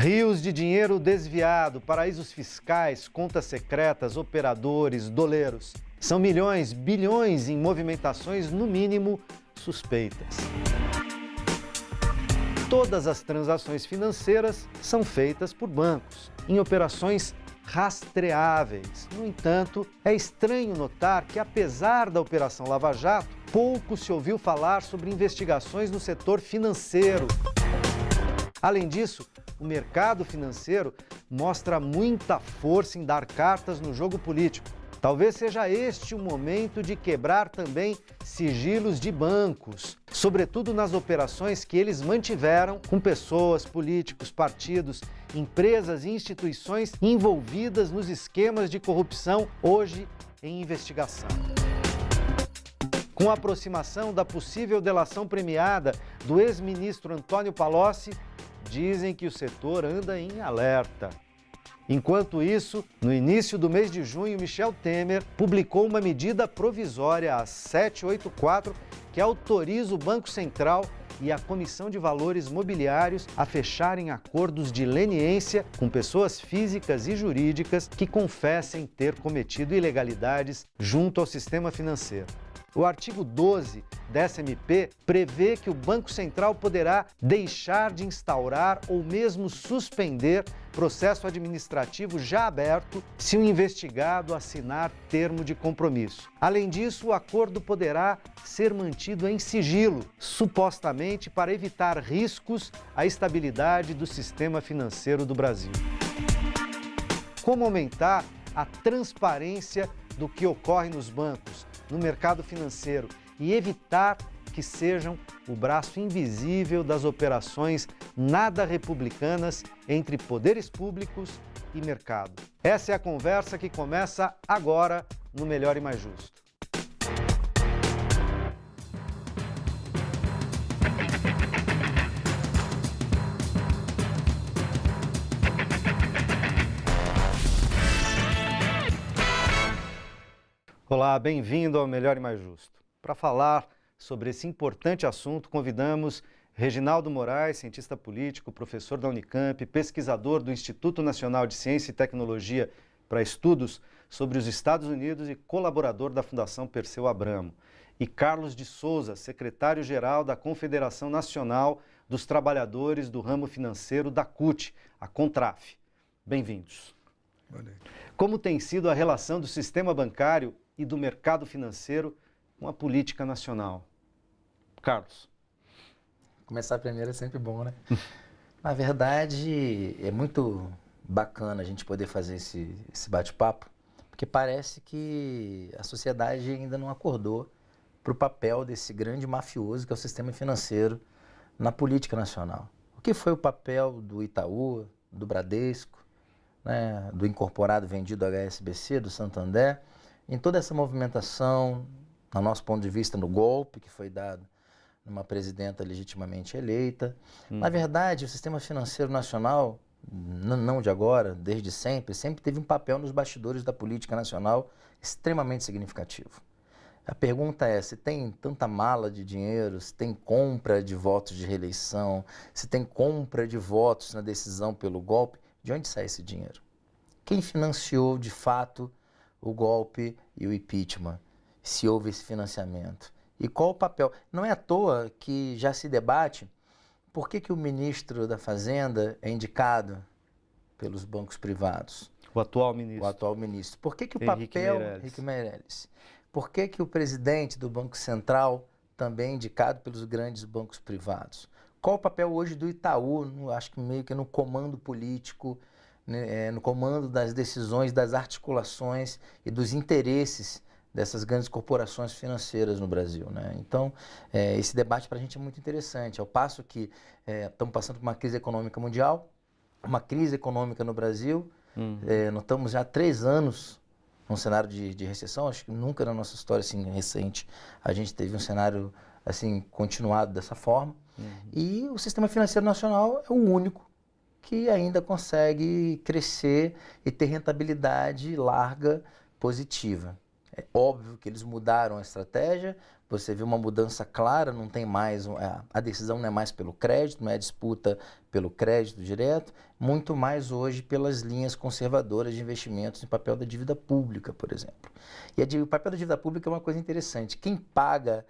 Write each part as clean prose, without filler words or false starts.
Rios de dinheiro desviado, paraísos fiscais, contas secretas, operadores, doleiros. São milhões, bilhões em movimentações, no mínimo, suspeitas. Todas as transações financeiras são feitas por bancos, em operações rastreáveis. No entanto, é estranho notar que, apesar da Operação Lava Jato, pouco se ouviu falar sobre investigações no setor financeiro. Além disso, o mercado financeiro mostra muita força em dar cartas no jogo político. Talvez seja este o momento de quebrar também sigilos de bancos, sobretudo nas operações que eles mantiveram com pessoas, políticos, partidos, empresas e instituições envolvidas nos esquemas de corrupção hoje em investigação. Com a aproximação da possível delação premiada do ex-ministro Antônio Palocci, dizem que o setor anda em alerta. Enquanto isso, no início do mês de junho, Michel Temer publicou uma medida provisória, a 784, que autoriza o Banco Central e a Comissão de Valores Mobiliários a fecharem acordos de leniência com pessoas físicas e jurídicas que confessem ter cometido ilegalidades junto ao sistema financeiro. O artigo 12 dessa MP prevê que o Banco Central poderá deixar de instaurar ou mesmo suspender processo administrativo já aberto se o investigado assinar termo de compromisso. Além disso, o acordo poderá ser mantido em sigilo, supostamente para evitar riscos à estabilidade do sistema financeiro do Brasil. Como aumentar a transparência do que ocorre nos bancos, no mercado financeiro e evitar que sejam o braço invisível das operações nada republicanas entre poderes públicos e mercado. Essa é a conversa que começa agora no Melhor e Mais Justo. Olá, bem-vindo ao Melhor e Mais Justo. Para falar sobre esse importante assunto, convidamos Reginaldo Moraes, cientista político, professor da Unicamp, pesquisador do Instituto Nacional de Ciência e Tecnologia para Estudos sobre os Estados Unidos e colaborador da Fundação Perseu Abramo, e Carlos de Souza, secretário-geral da Confederação Nacional dos Trabalhadores do Ramo Financeiro da CUT, a CONTRAF. Bem-vindos. Como tem sido a relação do sistema bancário e do mercado financeiro com a política nacional? Carlos. Começar primeiro é sempre bom, né? Na verdade, é muito bacana a gente poder fazer esse bate-papo, porque parece que a sociedade ainda não acordou para o papel desse grande mafioso que é o sistema financeiro na política nacional. O que foi o papel do Itaú, do Bradesco, né, do incorporado vendido HSBC, do Santander, em toda essa movimentação, no nosso ponto de vista, no golpe que foi dado numa presidenta legitimamente eleita. Na verdade, o sistema financeiro nacional, não de agora, desde sempre, sempre teve um papel nos bastidores da política nacional extremamente significativo. A pergunta é, se tem tanta mala de dinheiro, se tem compra de votos de reeleição, se tem compra de votos na decisão pelo golpe, de onde sai esse dinheiro? Quem financiou, de fato, o golpe e o impeachment, se houve esse financiamento? E qual o papel? Não é à toa que já se debate por que o ministro da Fazenda é indicado pelos bancos privados. O atual ministro. O atual ministro. Por que o Henrique papel... Meirelles. Henrique Meirelles. Por que o presidente do Banco Central também é indicado pelos grandes bancos privados? Qual o papel hoje do Itaú, acho que meio que no comando político, né, no comando das decisões, das articulações e dos interesses dessas grandes corporações financeiras no Brasil, né? Então, esse debate para a gente é muito interessante. Ao passo que estamos passando por uma crise econômica mundial, uma crise econômica no Brasil, nós estamos já há 3 anos num cenário de recessão. Acho que nunca na nossa história assim, recente a gente teve um cenário assim, continuado dessa forma. E o sistema financeiro nacional é o único que ainda consegue crescer e ter rentabilidade larga, positiva. É óbvio que eles mudaram a estratégia, você vê uma mudança clara, não tem mais, a decisão não é mais pelo crédito, não é a disputa pelo crédito direto, muito mais hoje pelas linhas conservadoras de investimentos em papel da dívida pública, por exemplo. E o papel da dívida pública é uma coisa interessante. Quem paga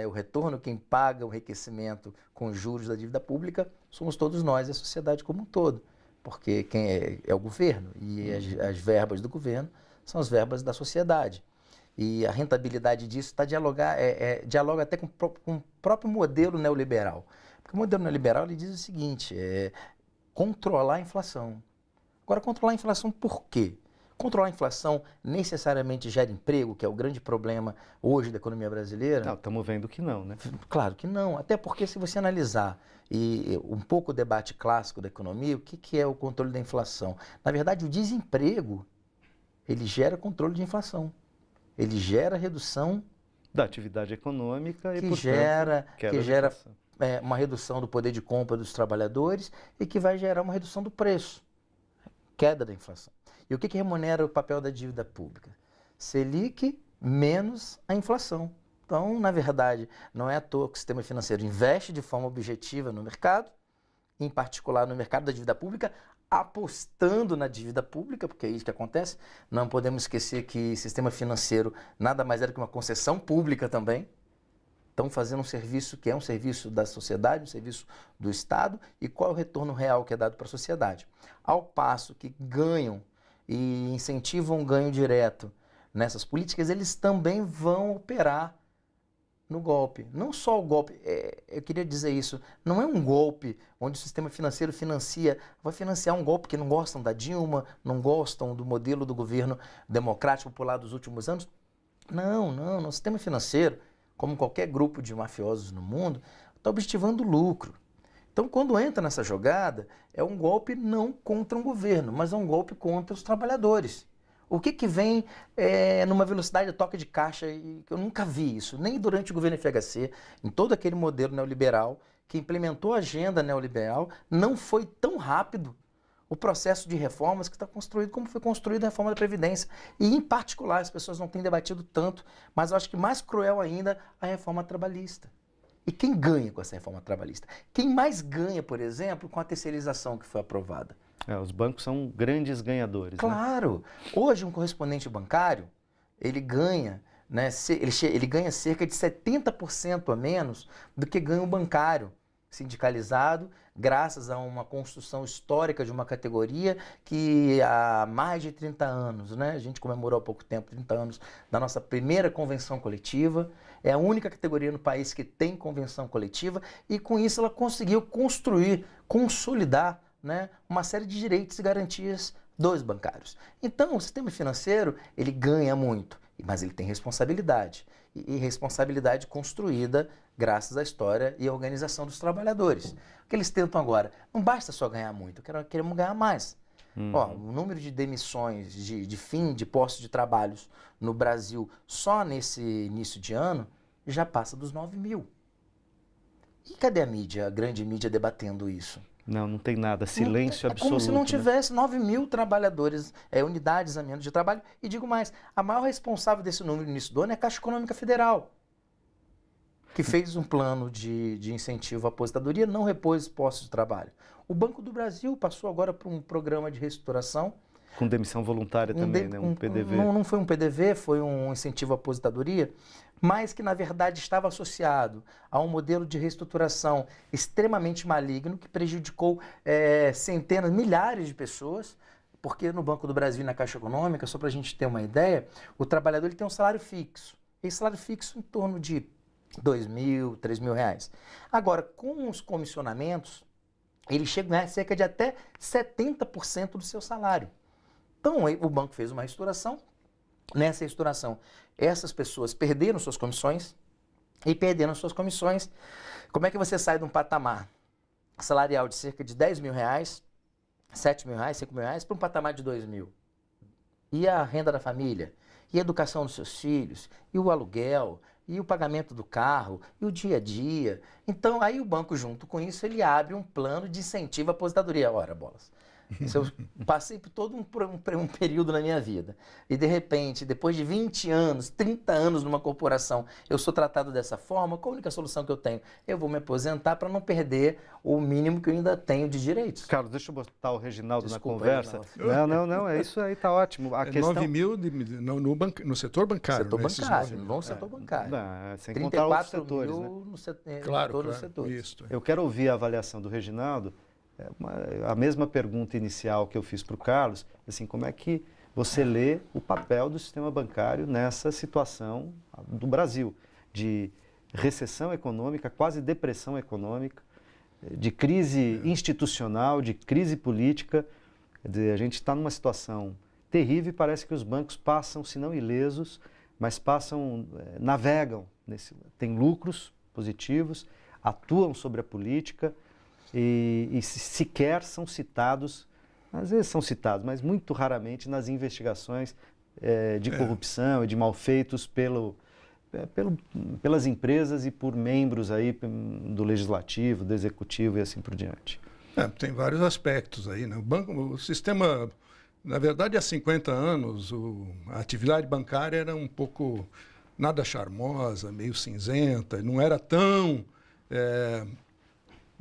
o retorno, quem paga o enriquecimento com os juros da dívida pública, somos todos nós, a sociedade como um todo. Porque quem é o governo, e as verbas do governo são as verbas da sociedade. E a rentabilidade disso dialoga até com o próprio modelo neoliberal. Porque o modelo neoliberal ele diz o seguinte, controlar a inflação. Agora, controlar a inflação por quê? Controlar a inflação necessariamente gera emprego, que é o grande problema hoje da economia brasileira? Não, estamos vendo que não, né? Claro que não, até porque se você analisar um pouco o debate clássico da economia, o que é o controle da inflação? Na verdade, o desemprego, ele gera controle de inflação. Ele gera redução da atividade econômica e, portanto, gera uma redução do poder de compra dos trabalhadores e que vai gerar uma redução do preço, queda da inflação. E o que remunera o papel da dívida pública? Selic menos a inflação. Então, na verdade, não é à toa que o sistema financeiro investe de forma objetiva no mercado, em particular no mercado da dívida pública, apostando na dívida pública, porque é isso que acontece. Não podemos esquecer que sistema financeiro nada mais era que uma concessão pública também. Estão fazendo um serviço que é um serviço da sociedade, um serviço do Estado, e qual é o retorno real que é dado para a sociedade? Ao passo que ganham e incentivam o ganho direto nessas políticas, eles também vão operar no golpe. Não só o golpe, eu queria dizer isso, não é um golpe onde o sistema financeiro vai financiar um golpe que não gostam da Dilma, não gostam do modelo do governo democrático popular dos últimos anos. Não, no sistema financeiro, como qualquer grupo de mafiosos no mundo, está objetivando lucro. Então, quando entra nessa jogada, é um golpe não contra um governo, mas é um golpe contra os trabalhadores. O que vem numa velocidade de toque de caixa, e eu nunca vi isso, nem durante o governo FHC, em todo aquele modelo neoliberal que implementou a agenda neoliberal, não foi tão rápido o processo de reformas que está construído como foi construída a reforma da Previdência. E, em particular, as pessoas não têm debatido tanto, mas eu acho que mais cruel ainda a reforma trabalhista. E quem ganha com essa reforma trabalhista? Quem mais ganha, por exemplo, com a terceirização que foi aprovada? Os bancos são grandes ganhadores. Claro! Né? Hoje, um correspondente bancário, ele ganha, né, ele ganha cerca de 70% a menos do que ganha um bancário sindicalizado, graças a uma construção histórica de uma categoria que há mais de 30 anos, né? A gente comemorou há pouco tempo 30 anos da nossa primeira convenção coletiva, é a única categoria no país que tem convenção coletiva e com isso ela conseguiu construir, consolidar, né, uma série de direitos e garantias dos bancários. Então o sistema financeiro ele ganha muito, mas ele tem responsabilidade e responsabilidade construída graças à história e à organização dos trabalhadores. O que eles tentam agora? Não basta só ganhar muito, queremos ganhar mais. O número de demissões, de fim de postos de trabalhos no Brasil, só nesse início de ano, já passa dos 9 mil. E cadê a mídia, a grande mídia debatendo isso? Não tem nada, silêncio absoluto. É como se não tivesse 9 mil trabalhadores, unidades a menos de trabalho. E digo mais, a maior responsável desse número no início do ano é a Caixa Econômica Federal, que fez um plano de incentivo à aposentadoria, não repôs postos de trabalho. O Banco do Brasil passou agora por um programa de reestruturação. Com demissão voluntária também, né? Um PDV. Não foi um PDV, foi um incentivo à aposentadoria, mas que na verdade estava associado a um modelo de reestruturação extremamente maligno que prejudicou centenas, milhares de pessoas, porque no Banco do Brasil e na Caixa Econômica, só para a gente ter uma ideia, o trabalhador ele tem um salário fixo. Esse salário fixo em torno de R$2.000, R$3.000. Agora, com os comissionamentos, ele chega a cerca de até 70% do seu salário. Então, o banco fez uma reestruturação. Nessa reestruturação, essas pessoas perderam suas comissões e perderam suas comissões. Como é que você sai de um patamar salarial de cerca de R$10.000, R$7.000, R$5.000 para um patamar de R$2.000? E a renda da família? E a educação dos seus filhos? E o aluguel? E o pagamento do carro? E o dia a dia? Então, aí o banco, junto com isso, ele abre um plano de incentivo à aposentadoria. Ora, bolas. Se eu passei por todo um período na minha vida e, de repente, depois de 20 anos, 30 anos numa corporação, eu sou tratado dessa forma, qual a única solução que eu tenho? Eu vou me aposentar para não perder o mínimo que eu ainda tenho de direitos. Carlos, deixa eu botar o Reginaldo Desculpa, na conversa. Não, é isso aí, tá ótimo. A questão... 9 mil no setor bancário. Setor né? Esses bancário, 9 mil. no setor bancário. Não, sem contar outros setores, né? Claro, todos os claro. setores. Isso. Eu quero ouvir a avaliação do Reginaldo. A mesma pergunta inicial que eu fiz para o Carlos, assim, como é que você lê o papel do sistema bancário nessa situação do Brasil, de recessão econômica, quase depressão econômica, de crise institucional, de crise política. A gente está numa situação terrível e parece que os bancos passam, se não ilesos, mas navegam, têm lucros positivos, atuam sobre a política, e sequer são citados, às vezes são citados, mas muito raramente nas investigações de corrupção e de malfeitos pelas empresas e por membros aí do legislativo, do executivo e assim por diante. Tem vários aspectos aí, né? O sistema, na verdade, há 50 anos, a atividade bancária era um pouco nada charmosa, meio cinzenta, não era tão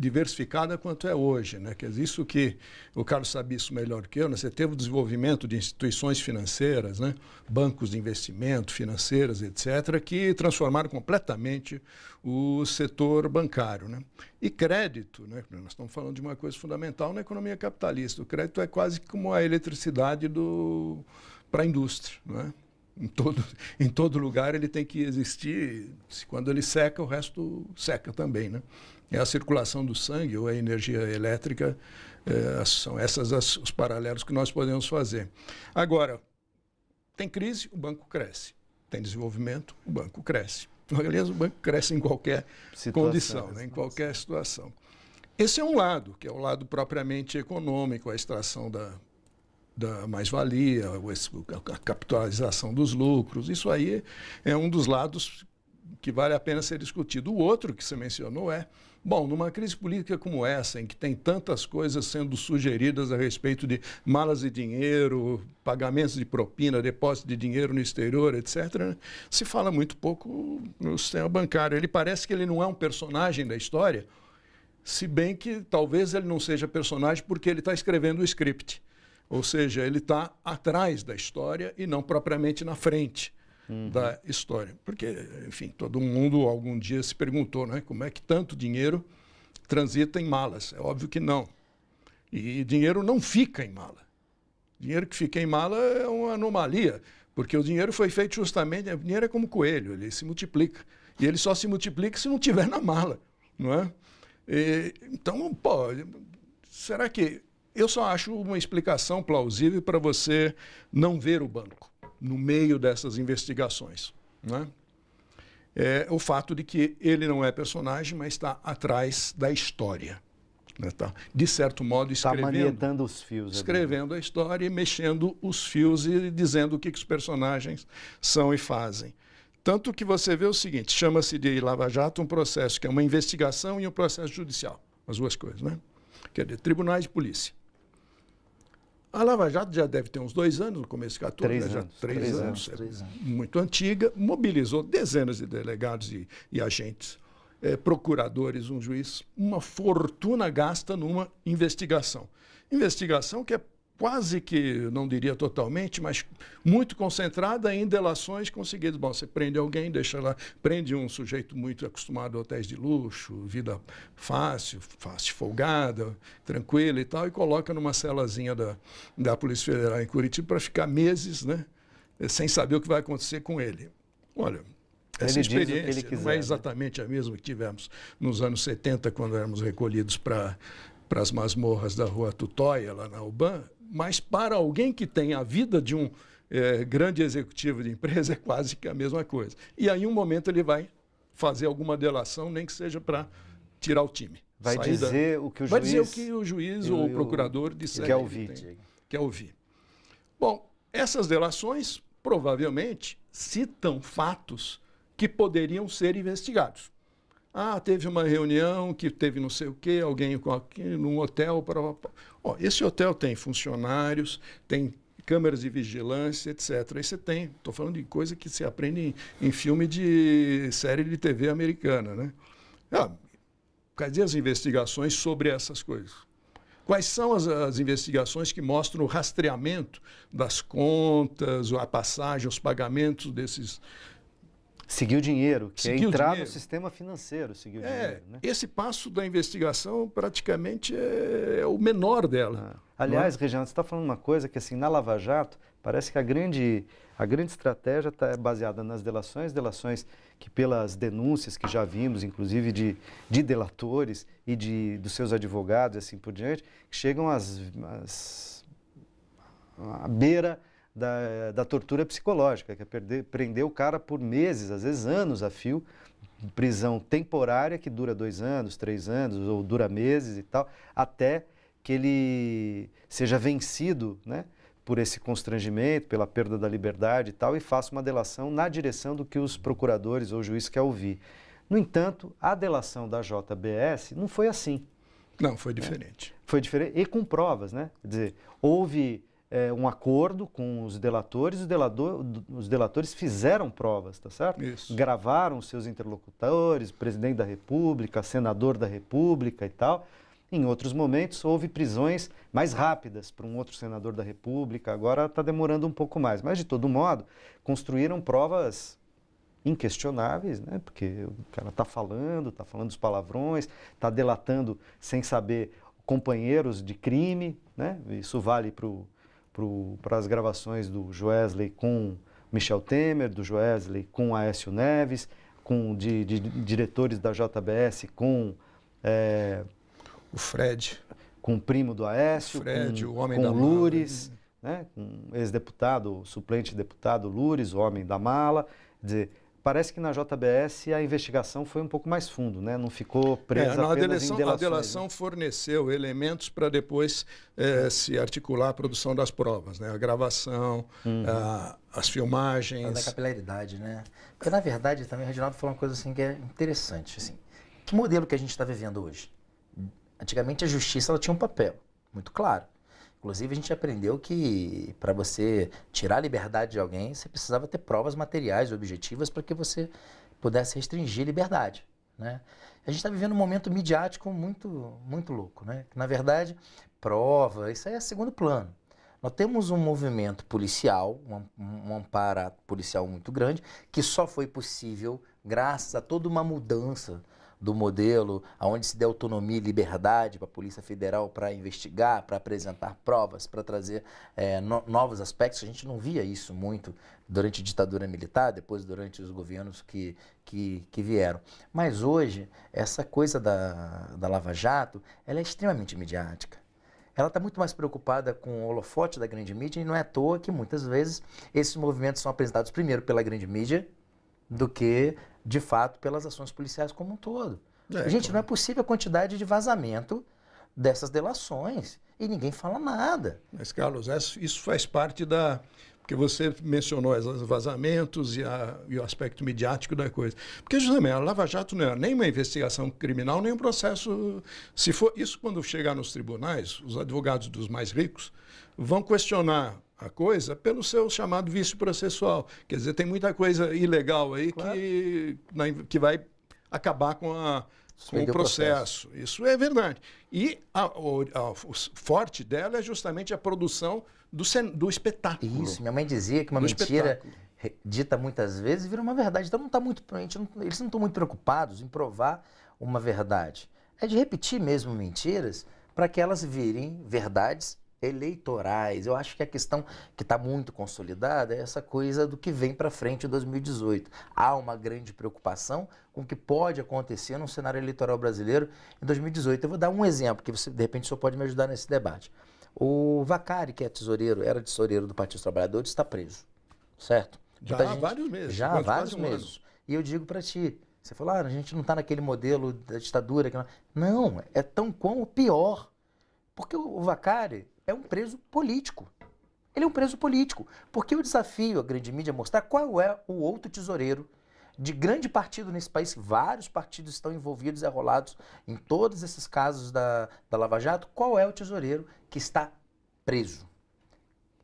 diversificada quanto é hoje, né? Quer dizer, isso que o Carlos sabe isso melhor que eu, né? Você teve o desenvolvimento de instituições financeiras, né? Bancos de investimento, financeiras, etc., que transformaram completamente o setor bancário, né? E crédito, né? Nós estamos falando de uma coisa fundamental na economia capitalista. O crédito é quase como a eletricidade para a indústria, né? Em todo lugar ele tem que existir. Quando ele seca, o resto seca também, né? É a circulação do sangue ou a energia elétrica, são os paralelos que nós podemos fazer. Agora, tem crise, o banco cresce. Tem desenvolvimento, o banco cresce. Aliás, o banco cresce em qualquer condição, né? Em qualquer situação. Esse é um lado, que é o lado propriamente econômico, a extração da mais-valia, a capitalização dos lucros. Isso aí é um dos lados que vale a pena ser discutido. O outro que você mencionou numa crise política como essa, em que tem tantas coisas sendo sugeridas a respeito de malas de dinheiro, pagamentos de propina, depósito de dinheiro no exterior, etc., né? Se fala muito pouco no sistema bancário. Ele parece que ele não é um personagem da história, se bem que talvez ele não seja personagem porque ele está escrevendo o script. Ou seja, ele está atrás da história e não propriamente na frente da história. Porque, enfim, todo mundo algum dia se perguntou, né, como é que tanto dinheiro transita em malas. É óbvio que não. E dinheiro não fica em mala. Dinheiro que fica em mala é uma anomalia, porque o dinheiro foi feito justamente... O dinheiro é como coelho, ele se multiplica. E ele só se multiplica se não tiver na mala, não é? Então, será que... Eu só acho uma explicação plausível para você não ver o banco no meio dessas investigações, né? É o fato de que ele não é personagem, mas está atrás da história, né? Tá, de certo modo, manietando os fios. Escrevendo a história e mexendo os fios e dizendo o que os personagens são e fazem. Tanto que você vê o seguinte, chama-se de Lava Jato um processo que é uma investigação e um processo judicial, as duas coisas, né? Quer dizer, tribunais de polícia. A Lava Jato já deve ter uns 2 anos, no começo de 14, 3 anos, muito antiga, mobilizou dezenas de delegados e agentes, procuradores, um juiz, uma fortuna gasta numa investigação. Investigação que é quase que, não diria totalmente, mas muito concentrada em delações conseguidas. Bom, você prende alguém, deixa lá, prende um sujeito muito acostumado a hotéis de luxo, vida fácil, folgada, tranquila e tal, e coloca numa celazinha da Polícia Federal em Curitiba para ficar meses, né, sem saber o que vai acontecer com ele. Olha, essa experiência não é exatamente a mesma que tivemos nos anos 70, quando éramos recolhidos para as masmorras da Rua Tutóia, lá na UBAN, mas para alguém que tem a vida de um grande executivo de empresa é quase que a mesma coisa. E aí, um momento, ele vai fazer alguma delação, nem que seja para tirar o time. Vai dizer o que o juiz ou o procurador disser. Quer ouvir. Bom, essas delações provavelmente citam fatos que poderiam ser investigados. teve uma reunião que teve não sei o quê, alguém aqui num hotel. Esse hotel tem funcionários, tem câmeras de vigilância, etc. Aí você tem, estou falando de coisa que se aprende em filme de série de TV americana, né? Cadê as investigações sobre essas coisas? Quais são as investigações que mostram o rastreamento das contas, a passagem, os pagamentos desses... Seguir o dinheiro, que Seguir é entrar dinheiro. no sistema financeiro, seguir o dinheiro. Né? Esse passo da investigação praticamente é o menor dela. Aliás, Regiano, você está falando uma coisa que assim, na Lava Jato, parece que a grande estratégia está baseada nas delações que pelas denúncias que já vimos, inclusive de delatores e dos seus advogados e assim por diante, chegam à beira da tortura psicológica, que é prender o cara por meses, às vezes anos a fio, prisão temporária que dura 2 anos, 3 anos, ou dura meses e tal, até que ele seja vencido, né, por esse constrangimento, pela perda da liberdade e tal, e faça uma delação na direção do que os procuradores ou o juiz quer ouvir. No entanto, a delação da JBS não foi assim. Não, foi diferente. Foi diferente, e com provas, né? Quer dizer, houve um acordo com os delatores, os delatores fizeram provas, tá certo? Isso. Gravaram os seus interlocutores, presidente da República, senador da República e tal. Em outros momentos, houve prisões mais rápidas para um outro senador da República, agora está demorando um pouco mais. Mas, de todo modo, construíram provas inquestionáveis, né? Porque o cara está falando os palavrões, está delatando sem saber companheiros de crime, né? Isso vale para as gravações do Joesley com Michel Temer, do Joesley com Aécio Neves, de diretores da JBS com... o Fred. Com o primo do Aécio, o homem com da o mala, Lures, né? Com o ex-deputado, o suplente deputado Lures, o homem da mala. Quer dizer, parece que na JBS a investigação foi um pouco mais fundo, né? Não ficou presa apenas em delações. A delação forneceu elementos para depois se articular a produção das provas, né? A gravação, as filmagens. Da capilaridade, né? Porque, na verdade, também o Reginaldo falou uma coisa assim que é interessante. Assim, que modelo que a gente está vivendo hoje? Antigamente a justiça ela tinha um papel muito claro. Inclusive a gente aprendeu que para você tirar a liberdade de alguém, você precisava ter provas materiais, objetivas, para que você pudesse restringir a liberdade, né? A gente está vivendo um momento midiático muito, muito louco, né? Na verdade, prova, isso aí é segundo plano. Nós temos um movimento policial, um amparo policial muito grande, que só foi possível graças a toda uma mudança do modelo, onde se deu autonomia e liberdade para a Polícia Federal para investigar, para apresentar provas, para trazer novos aspectos. A gente não via isso muito durante a ditadura militar, depois durante os governos que vieram. Mas hoje, essa coisa da Lava Jato, ela é extremamente midiática. Ela está muito mais preocupada com o holofote da grande mídia e não é à toa que muitas vezes esses movimentos são apresentados primeiro pela grande mídia do que, de fato, pelas ações policiais como um todo. Gente, não é possível a quantidade de vazamento dessas delações e ninguém fala nada. Mas, Carlos, isso faz parte porque você mencionou os vazamentos e o aspecto midiático da coisa. Porque, justamente, a Lava Jato não é nem uma investigação criminal, nem um processo... Se for isso, quando chegar nos tribunais, os advogados dos mais ricos vão questionar a coisa pelo seu chamado vício processual. Quer dizer, tem muita coisa ilegal aí, claro, que vai acabar com o processo. Isso é verdade. E o forte dela é justamente a produção do espetáculo. Isso, minha mãe dizia que uma mentira dita muitas vezes vira uma verdade. Então eles não estão muito preocupados em provar uma verdade. É de repetir mesmo mentiras para que elas virem verdades eleitorais. Eu acho que a questão que está muito consolidada é essa coisa do que vem para frente em 2018. Há uma grande preocupação com o que pode acontecer no cenário eleitoral brasileiro em 2018. Eu vou dar um exemplo que de repente o senhor pode me ajudar nesse debate. O Vacari, que era tesoureiro do Partido dos Trabalhadores, está preso, certo? Já há vários meses. Já há vários meses. E eu digo para ti, você falou, a gente não está naquele modelo da ditadura. Não, é tão quão pior. Porque o Vacari é um preso político. Ele é um preso político. Porque o desafio, a grande mídia, é mostrar qual é o outro tesoureiro de grande partido nesse país, vários partidos estão envolvidos e arrolados em todos esses casos da Lava Jato, qual é o tesoureiro que está preso?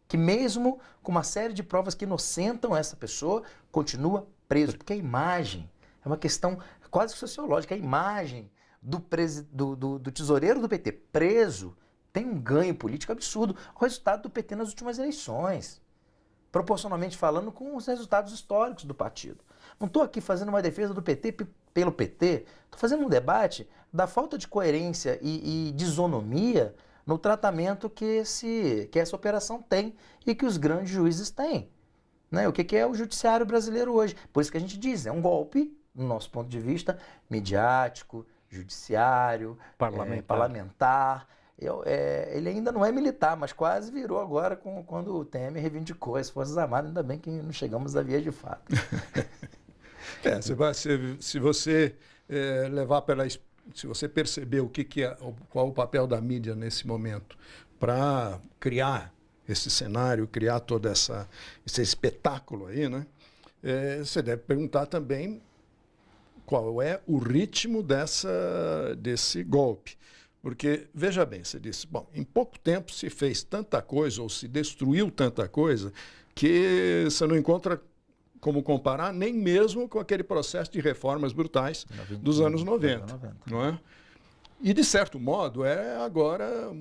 Que mesmo com uma série de provas que inocentam essa pessoa, continua preso. Porque a imagem é uma questão quase sociológica. A imagem do tesoureiro do PT preso tem um ganho político absurdo. O resultado do PT nas últimas eleições. Proporcionalmente falando com os resultados históricos do partido. Não estou aqui fazendo uma defesa do PT pelo PT, estou fazendo um debate da falta de coerência e de isonomia no tratamento que essa operação tem e que os grandes juízes têm. Né? O que é o judiciário brasileiro hoje? Por isso que a gente diz, é um golpe, no nosso ponto de vista, midiático, judiciário, parlamentar. Ele ainda não é militar, mas quase virou agora quando o Temer reivindicou as Forças Armadas, ainda bem que não chegamos à via de fato. Se você levar pela... Se você perceber qual o papel da mídia nesse momento para criar esse cenário, criar todo esse espetáculo aí, né? Você deve perguntar também qual é o ritmo desse golpe. Porque, veja bem, você disse, bom, em pouco tempo se fez tanta coisa ou se destruiu tanta coisa que você não encontra como comparar nem mesmo com aquele processo de reformas brutais dos anos 90. Não é? E, de certo modo, agora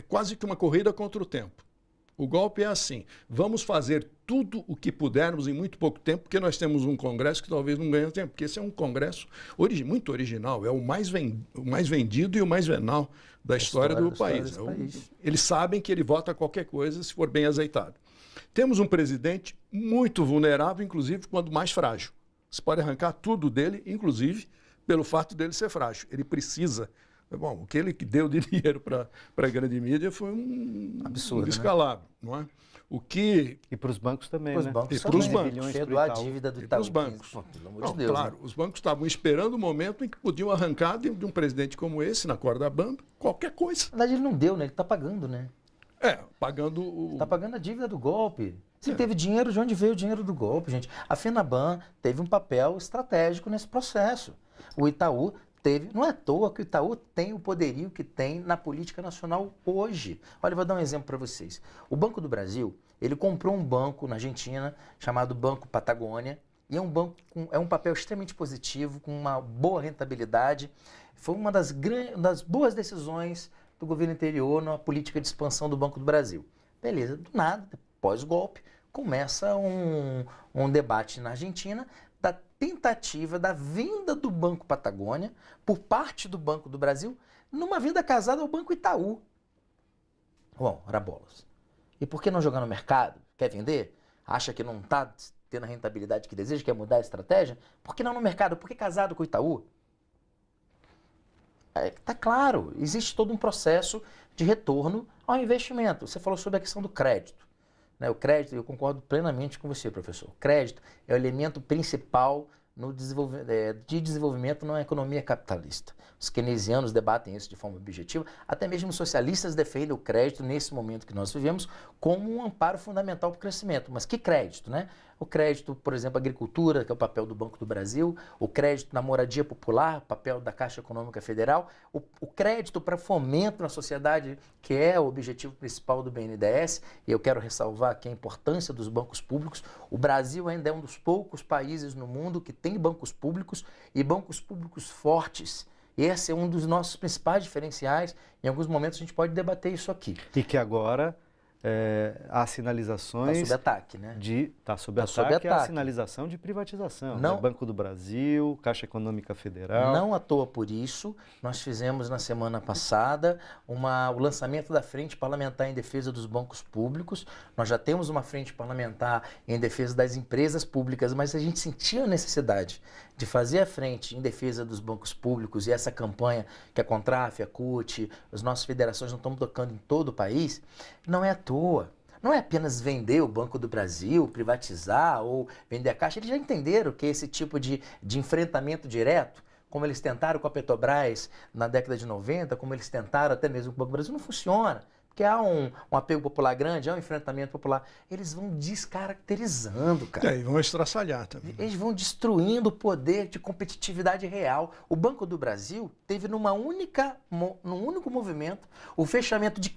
quase que uma corrida contra o tempo. O golpe é assim, vamos fazer tudo o que pudermos em muito pouco tempo, porque nós temos um Congresso que talvez não ganhe tempo, porque esse é um Congresso muito original, é o mais vendido e o mais venal da história do país. Eles sabem que ele vota qualquer coisa se for bem azeitado. Temos um presidente muito vulnerável, inclusive quando mais frágil. Você pode arrancar tudo dele, inclusive pelo fato dele ser frágil. Ele precisa... Bom, o que ele deu de dinheiro para a grande mídia foi um absurdo, um descalabro, né? Não é? E para os bancos também, né? E para os bancos. Perdoar a dívida do Itaú. Para os bancos. Pô, pelo amor de Deus, claro, né? Os bancos estavam esperando o momento em que podiam arrancar de um presidente como esse, na corda bamba, qualquer coisa. Na verdade, ele não deu, né? Ele está pagando, né? Pagando o... Está pagando a dívida do golpe. Se teve dinheiro, de onde veio o dinheiro do golpe, gente? A FENABAN teve um papel estratégico nesse processo. O Itaú teve... Não é à toa que o Itaú tem o poderio que tem na política nacional hoje. Olha, eu vou dar um exemplo para vocês. O Banco do Brasil, ele comprou um banco na Argentina chamado Banco Patagônia, e é um banco é um papel extremamente positivo, com uma boa rentabilidade. Foi uma das boas decisões do governo anterior na política de expansão do Banco do Brasil. Beleza, do nada, pós-golpe, começa um debate na Argentina da tentativa da venda do Banco Patagônia por parte do Banco do Brasil numa venda casada ao Banco Itaú. Bom, ora bolas. E por que não jogar no mercado? Quer vender? Acha que não está tendo a rentabilidade que deseja, quer mudar a estratégia? Por que não no mercado? Por que casado com o Itaú? Está claro, existe todo um processo de retorno ao investimento. Você falou sobre a questão do crédito. O crédito, eu concordo plenamente com você, professor. O crédito é o elemento principal de desenvolvimento numa economia capitalista. Os keynesianos debatem isso de forma objetiva, até mesmo os socialistas defendem o crédito nesse momento que nós vivemos como um amparo fundamental para o crescimento. Mas que crédito, né? O crédito, por exemplo, agricultura, que é o papel do Banco do Brasil, o crédito na moradia popular, o papel da Caixa Econômica Federal, o crédito para fomento na sociedade, que é o objetivo principal do BNDES, e eu quero ressalvar aqui a importância dos bancos públicos. O Brasil ainda é um dos poucos países no mundo que tem bancos públicos e bancos públicos fortes. Esse é um dos nossos principais diferenciais. Em alguns momentos a gente pode debater isso aqui. E que agora há sinalizações... Está sob ataque, né? Está sob ataque a sinalização de privatização. Não, né? Banco do Brasil, Caixa Econômica Federal... Não à toa por isso, nós fizemos na semana passada o lançamento da Frente Parlamentar em Defesa dos Bancos Públicos. Nós já temos uma frente parlamentar em defesa das empresas públicas, mas a gente sentia a necessidade de fazer a frente em defesa dos bancos públicos, e essa campanha que a Contraf, a CUT, as nossas federações não estão tocando em todo o país, não é à toa. Não é apenas vender o Banco do Brasil, privatizar ou vender a Caixa. Eles já entenderam que esse tipo de enfrentamento direto, como eles tentaram com a Petrobras na década de 90, como eles tentaram até mesmo com o Banco do Brasil, não funciona. que há um apego popular grande, há um enfrentamento popular, eles vão descaracterizando, cara. E vão estraçalhar também. Eles vão destruindo o poder de competitividade real. O Banco do Brasil teve num único movimento o fechamento de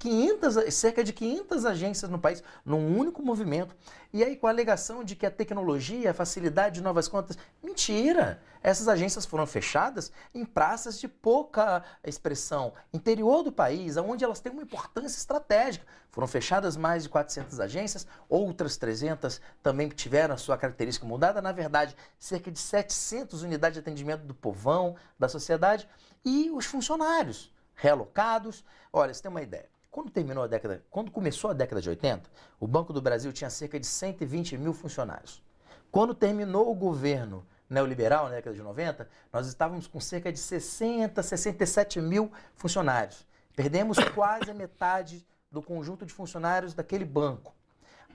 cerca de 500 agências no país, num único movimento. E aí com a alegação de que a tecnologia, a facilidade de novas contas, mentira! Essas agências foram fechadas em praças de pouca expressão, interior do país, onde elas têm uma importância estratégica. Foram fechadas mais de 400 agências, outras 300 também tiveram a sua característica mudada. Na verdade, cerca de 700 unidades de atendimento do povão, da sociedade, e os funcionários realocados. Olha, você tem uma ideia. Quando começou a década de 80, o Banco do Brasil tinha cerca de 120 mil funcionários. Quando terminou o governo neoliberal, na década de 90, nós estávamos com cerca de 67 mil funcionários. Perdemos quase a metade do conjunto de funcionários daquele banco.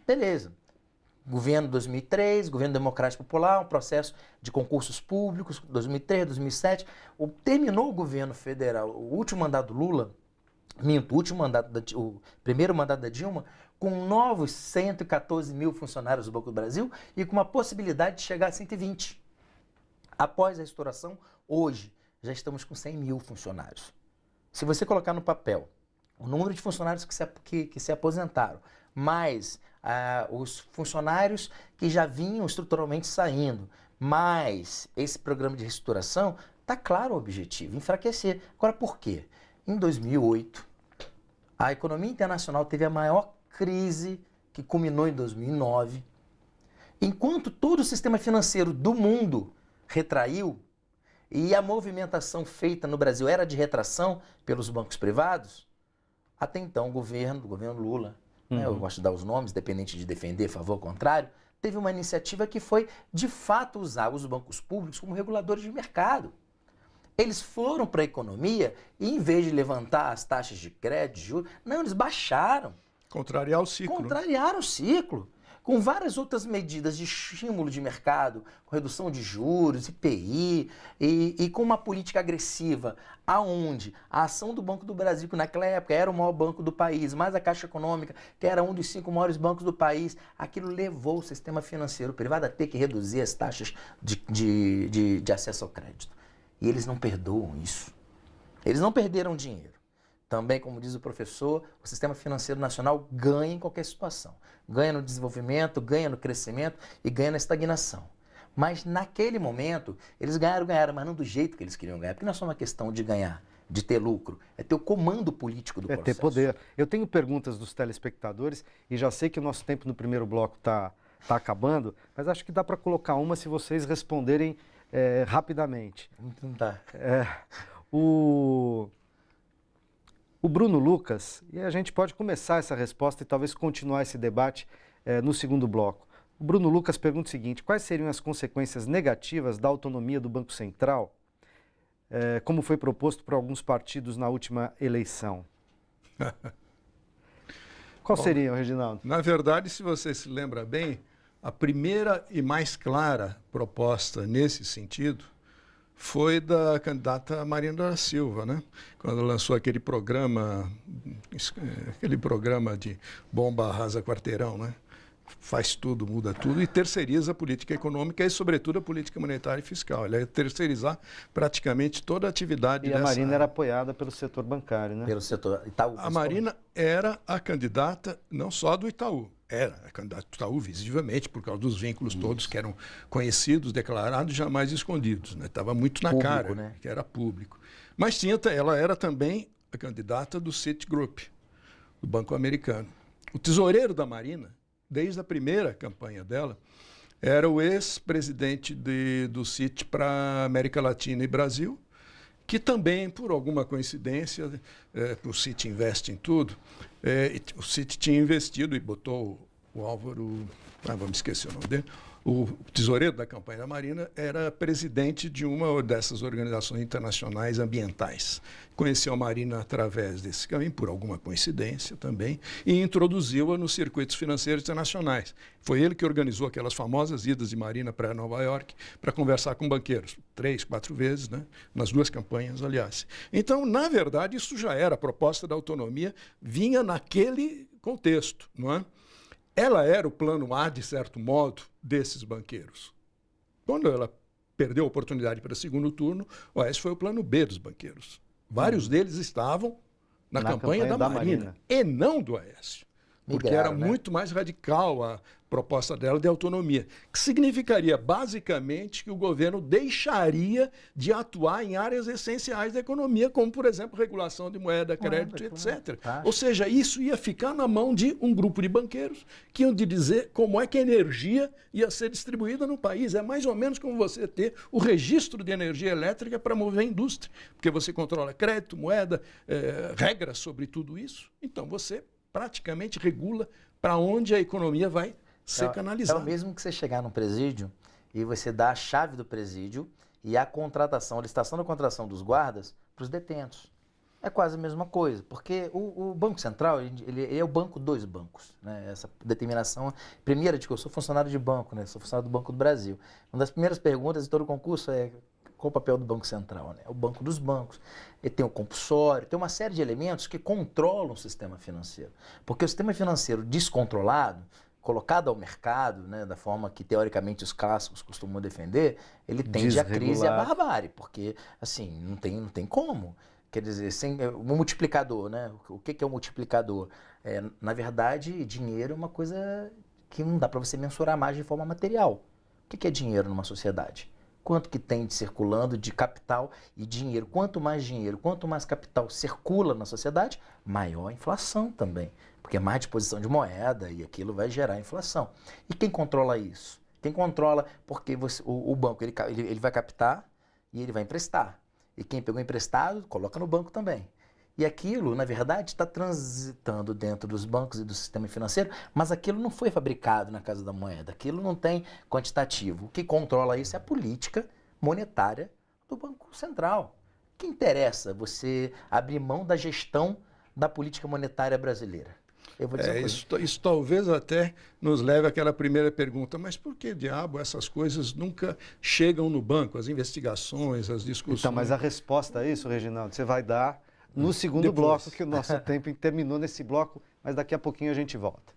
Beleza. Governo 2003, governo democrático popular, um processo de concursos públicos, 2003, 2007. Terminou o governo federal, o último mandato do Lula, o primeiro mandato da Dilma, com novos 114 mil funcionários do Banco do Brasil e com uma possibilidade de chegar a 120. Após a restauração, hoje, já estamos com 100 mil funcionários. Se você colocar no papel o número de funcionários que se aposentaram, mais os funcionários que já vinham estruturalmente saindo, mais esse programa de restauração, está claro o objetivo, enfraquecer. Agora, por quê? Em 2008, a economia internacional teve a maior crise, que culminou em 2009. Enquanto todo o sistema financeiro do mundo retraiu e a movimentação feita no Brasil era de retração pelos bancos privados, até então o governo Lula, né, eu gosto de dar os nomes, dependente de defender, favor, contrário, teve uma iniciativa que foi, de fato, usar os bancos públicos como reguladores de mercado. Eles foram para a economia e, em vez de levantar as taxas de crédito, juros, não, eles baixaram. Contrariar o ciclo. Contrariaram o ciclo. Com várias outras medidas de estímulo de mercado, com redução de juros, IPI, e com uma política agressiva, aonde a ação do Banco do Brasil, que naquela época era o maior banco do país, mais a Caixa Econômica, que era um dos 5 maiores bancos do país, aquilo levou o sistema financeiro privado a ter que reduzir as taxas de acesso ao crédito. E eles não perdoam isso. Eles não perderam dinheiro. Também, como diz o professor, o sistema financeiro nacional ganha em qualquer situação. Ganha no desenvolvimento, ganha no crescimento e ganha na estagnação. Mas naquele momento, eles ganharam, mas não do jeito que eles queriam ganhar. Porque não é só uma questão de ganhar, de ter lucro, é ter o comando político do processo. É ter poder. Eu tenho perguntas dos telespectadores e já sei que o nosso tempo no primeiro bloco está acabando, mas acho que dá para colocar uma se vocês responderem rapidamente. Então tá. O Bruno Lucas, e a gente pode começar essa resposta e talvez continuar esse debate no segundo bloco. O Bruno Lucas pergunta o seguinte: quais seriam as consequências negativas da autonomia do Banco Central, como foi proposto por alguns partidos na última eleição? Qual seriam, Reginaldo? Na verdade, se você se lembra bem, a primeira e mais clara proposta nesse sentido foi da candidata Marina da Silva, né? Quando lançou aquele programa de bomba arrasa quarteirão, né? Faz tudo, muda tudo e terceiriza a política econômica e, sobretudo, a política monetária e fiscal. Ela ia terceirizar praticamente toda a atividade dessa... E a Marina era apoiada pelo setor bancário, né? Pelo setor Itaú. A Marina era a candidata não só do Itaú, era a candidata do Itaú, visivelmente, por causa dos vínculos todos que eram conhecidos, declarados e jamais escondidos. Estava muito na Público, cara, né? Que era público. Mas ela era também a candidata do Citigroup, do Banco Americano. O tesoureiro da Marina, desde a primeira campanha dela, era o ex-presidente do Citi para América Latina e Brasil, que também, por alguma coincidência, o Citi investe em tudo, o Citi tinha investido e botou o Álvaro, vamos esquecer o nome dele, O tesoureiro da campanha da Marina era presidente de uma dessas organizações internacionais ambientais. Conheceu a Marina através desse caminho, por alguma coincidência também, e introduziu-a nos circuitos financeiros internacionais. Foi ele que organizou aquelas famosas idas de Marina para Nova York para conversar com banqueiros, 3, 4 vezes, né? Nas 2 campanhas, aliás. Então, na verdade, isso já era a proposta da autonomia, vinha naquele contexto, não é? Ela era o plano A, de certo modo, desses banqueiros. Quando ela perdeu a oportunidade para o segundo turno, o Aécio foi o plano B dos banqueiros. Vários deles estavam na campanha da Marina e não do Aécio. Porque Migraram, era né? muito mais radical a proposta dela de autonomia, que significaria basicamente que o governo deixaria de atuar em áreas essenciais da economia, como, por exemplo, regulação de moeda, crédito, etc. Claro. Ou seja, isso ia ficar na mão de um grupo de banqueiros que iam de dizer como é que a energia ia ser distribuída no país. É mais ou menos como você ter o registro de energia elétrica para mover a indústria, porque você controla crédito, moeda, regras sobre tudo isso. Então, você praticamente regula para onde a economia vai ser canalizada. É o mesmo que você chegar num presídio e você dá a chave do presídio e a contratação, a licitação da contratação dos guardas para os detentos. É quase a mesma coisa, porque o Banco Central ele é o banco dos bancos. Né? Essa determinação, primeira de que eu sou funcionário de banco, né? Sou funcionário do Banco do Brasil. Uma das primeiras perguntas de todo concurso é qual o papel do Banco Central? Né? É o banco dos bancos. Ele tem o compulsório, tem uma série de elementos que controlam o sistema financeiro. Porque o sistema financeiro descontrolado, colocado ao mercado, né, da forma que teoricamente os clássicos costumam defender, ele tende à crise e à barbárie, porque assim, não tem como. Quer dizer, sem um multiplicador, né? O que é um multiplicador? Na verdade, dinheiro é uma coisa que não dá para você mensurar mais de forma material. O que é dinheiro numa sociedade? Quanto que tem de circulando de capital e dinheiro? Quanto mais capital circula na sociedade, maior a inflação também. Porque é mais disposição de moeda e aquilo vai gerar inflação. E quem controla isso? Quem controla, porque o banco ele vai captar e ele vai emprestar. E quem pegou emprestado, coloca no banco também. E aquilo, na verdade, está transitando dentro dos bancos e do sistema financeiro, mas aquilo não foi fabricado na Casa da Moeda. Aquilo não tem quantitativo. O que controla isso é a política monetária do Banco Central. O que interessa você abrir mão da gestão da política monetária brasileira? Eu vou dizer isso talvez até nos leve àquela primeira pergunta, mas por que diabo essas coisas nunca chegam no banco, as investigações, as discussões? Então, mas a resposta a isso, Reginaldo, você vai dar no segundo bloco, que o nosso tempo terminou nesse bloco, mas daqui a pouquinho a gente volta.